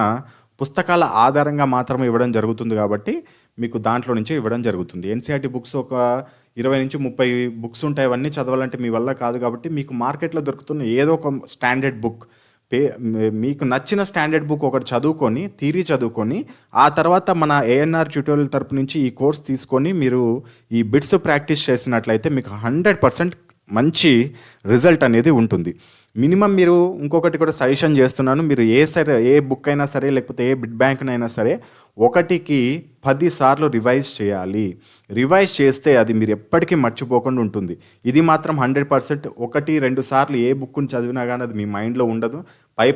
పుస్తకాల ఆధారంగా మాత్రమే ఇవ్వడం జరుగుతుంది. కాబట్టి మీకు దాంట్లో నుంచి ఇవ్వడం జరుగుతుంది. ఎన్సీఆర్టీ బుక్స్ ఒక 20 నుంచి 30 బుక్స్ ఉంటాయి. అవన్నీ చదవాలంటే మీ వల్ల కాదు. కాబట్టి మీకు మార్కెట్లో దొరుకుతున్న ఏదో ఒక స్టాండర్డ్ బుక్ మీకు నచ్చిన స్టాండర్డ్ బుక్ ఒకటి చదువుకొని, థియరీ చదువుకొని, ఆ తర్వాత మన ఏఎన్ఆర్ ట్యూటోరియల్ తరపు నుంచి ఈ కోర్స్ తీసుకొని మీరు ఈ బిట్స్ ప్రాక్టీస్ చేసినట్లయితే మీకు 100% మంచి రిజల్ట్ అనేది ఉంటుంది. మినిమం మీరు ఇంకొకటి కూడా సజెషన్ చేస్తున్నాను, మీరు ఏ బుక్ అయినా సరే లేకపోతే ఏ బిట్ బ్యాంక్నైనా సరే 1కి 10 సార్లు రివైజ్ చేయాలి. రివైజ్ చేస్తే అది మీరు ఎప్పటికీ మర్చిపోకుండా ఉంటుంది. ఇది మాత్రం 100%. 1-2 సార్లు ఏ బుక్ని చదివినా కానీ అది మీ మైండ్లో ఉండదు.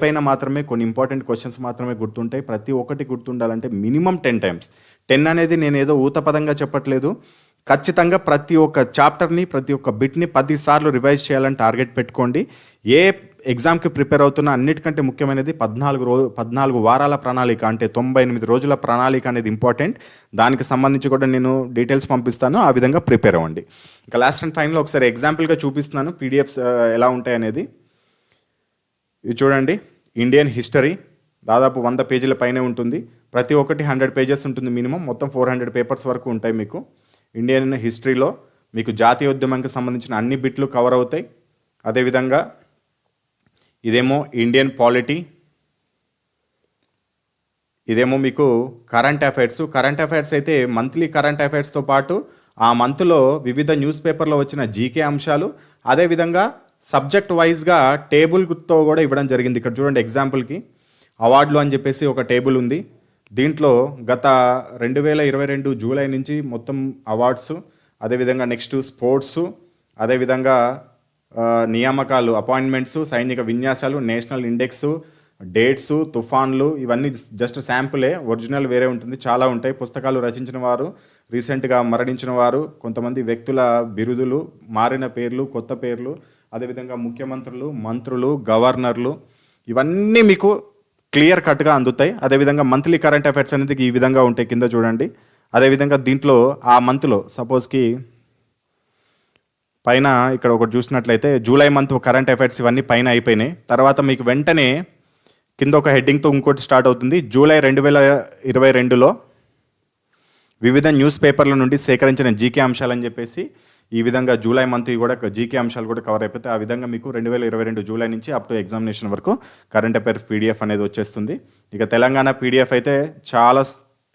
పైన మాత్రమే కొన్ని ఇంపార్టెంట్ క్వశ్చన్స్ మాత్రమే గుర్తుంటాయి. ప్రతి ఒక్కటి గుర్తుండాలంటే మినిమం 10 టైమ్స్. 10 అనేది నేను ఏదో ఊతపదంగా చెప్పట్లేదు. ఖచ్చితంగా ప్రతి ఒక్క చాప్టర్ని, ప్రతి ఒక్క బిట్ని 10 సార్లు రివైజ్ చేయాలని టార్గెట్ పెట్టుకోండి. ఏ ఎగ్జామ్కి ప్రిపేర్ అవుతున్నా అన్నిటికంటే ముఖ్యమైనది 14 వారాల ప్రణాళిక, అంటే 98 రోజుల ప్రణాళిక అనేది ఇంపార్టెంట్. దానికి సంబంధించి కూడా నేను డీటెయిల్స్ పంపిస్తాను. ఆ విధంగా ప్రిపేర్ అవ్వండి. ఇక లాస్ట్ అండ్ ఫైనల్ ఒకసారి ఎగ్జాంపుల్గా చూపిస్తున్నాను పీడిఎఫ్స్ ఎలా ఉంటాయి అనేది. ఇది చూడండి, ఇండియన్ హిస్టరీ దాదాపు 100 పేజీల పైనే ఉంటుంది. ప్రతి ఒక్కటి 100 పేజెస్ ఉంటుంది మినిమం. మొత్తం 400 పేపర్స్ వరకు ఉంటాయి మీకు. ఇండియన్ హిస్టరీలో మీకు జాతీయ ఉద్యమానికి సంబంధించిన అన్ని బిట్లు కవర్ అవుతాయి. అదేవిధంగా ఇదేమో ఇండియన్ పాలిటీ, ఇదేమో మీకు కరెంట్ అఫైర్స్. కరెంట్ అఫైర్స్ అయితే మంత్లీ కరెంట్ అఫైర్స్తో పాటు ఆ మంత్లో వివిధ న్యూస్ పేపర్లో వచ్చిన జీకే అంశాలు, అదేవిధంగా సబ్జెక్ట్ వైజ్గా టేబుల్తో కూడా ఇవ్వడం జరిగింది. ఇక్కడ చూడండి, ఎగ్జాంపుల్కి అవార్డులు అని చెప్పేసి ఒక టేబుల్ ఉంది. దీంట్లో గత 2022 జూలై నుంచి మొత్తం అవార్డ్స్, అదేవిధంగా నెక్స్ట్ స్పోర్ట్స్, అదేవిధంగా నియామకాలు, అపాయింట్మెంట్స్, సైనిక విన్యాసాలు, నేషనల్ ఇండెక్స్, డేట్స్, తుఫాన్లు, ఇవన్నీ జస్ట్ శాంపులే. ఒరిజినల్ వేరే ఉంటుంది, చాలా ఉంటాయి. పుస్తకాలు రచించిన వారు, రీసెంట్గా మరణించిన వారు, కొంతమంది వ్యక్తుల బిరుదులు, మారిన పేర్లు, కొత్త పేర్లు, అదేవిధంగా ముఖ్యమంత్రులు, మంత్రులు, గవర్నర్లు, ఇవన్నీ మీకు క్లియర్ కట్గా అందుతాయి. అదేవిధంగా మంత్లీ కరెంట్ అఫైర్స్ అనేది ఈ విధంగా ఉంటాయి, కింద చూడండి. అదేవిధంగా దీంట్లో ఆ మంత్లో సపోజ్కి పైన ఇక్కడ ఒకటి చూసినట్లయితే జూలై మంత్ కరెంట్ అఫైర్స్ ఇవన్నీ పైన అయిపోయినాయి. తర్వాత మీకు వెంటనే కింద ఒక హెడ్డింగ్తో ఇంకోటి స్టార్ట్ అవుతుంది. జూలై 2022లో వివిధ న్యూస్ పేపర్ల నుండి సేకరించిన జీకే అంశాలని చెప్పేసి ఈ విధంగా జూలై మంత్ కూడా జీకే అంశాలు కూడా కవర్ అయిపోతాయి. ఆ విధంగా మీకు 2022 జూలై నుంచి అప్ టు ఎగ్జామినేషన్ వరకు కరెంట్ అఫైర్ పీడిఎఫ్ అనేది వచ్చేస్తుంది. ఇక తెలంగాణ పీడిఎఫ్ అయితే చాలా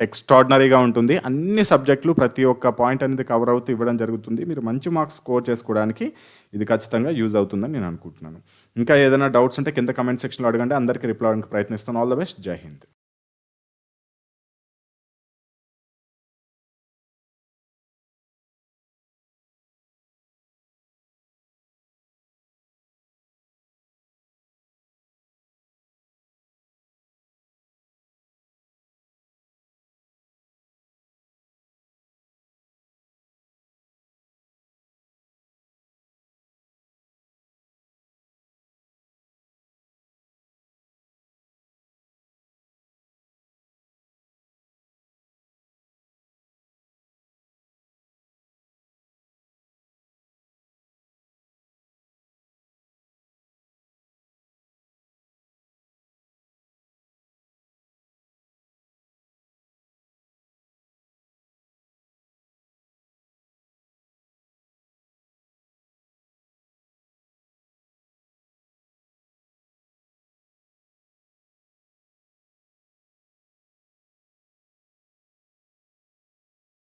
ఎక్స్ట్రాడినరీగా ఉంటుంది. అన్ని సబ్జెక్టులు ప్రతి ఒక్క పాయింట్ అనేది కవర్ అవుతూ ఇవ్వడం జరుగుతుంది. మీరు మంచి మార్క్స్ స్కోర్ చేసుకోవడానికి ఇది ఖచ్చితంగా యూజ్ అవుతుందని నేను అనుకుంటున్నాను. ఇంకా ఏదైనా డౌట్స్ ఉంటే కింద కమెంట్ సెక్షన్లో అడగండి, అందరికీ రిప్లై అవ్వడానికి ప్రయత్నిస్తాను. ఆల్ ద బెస్ట్, జై హింద్.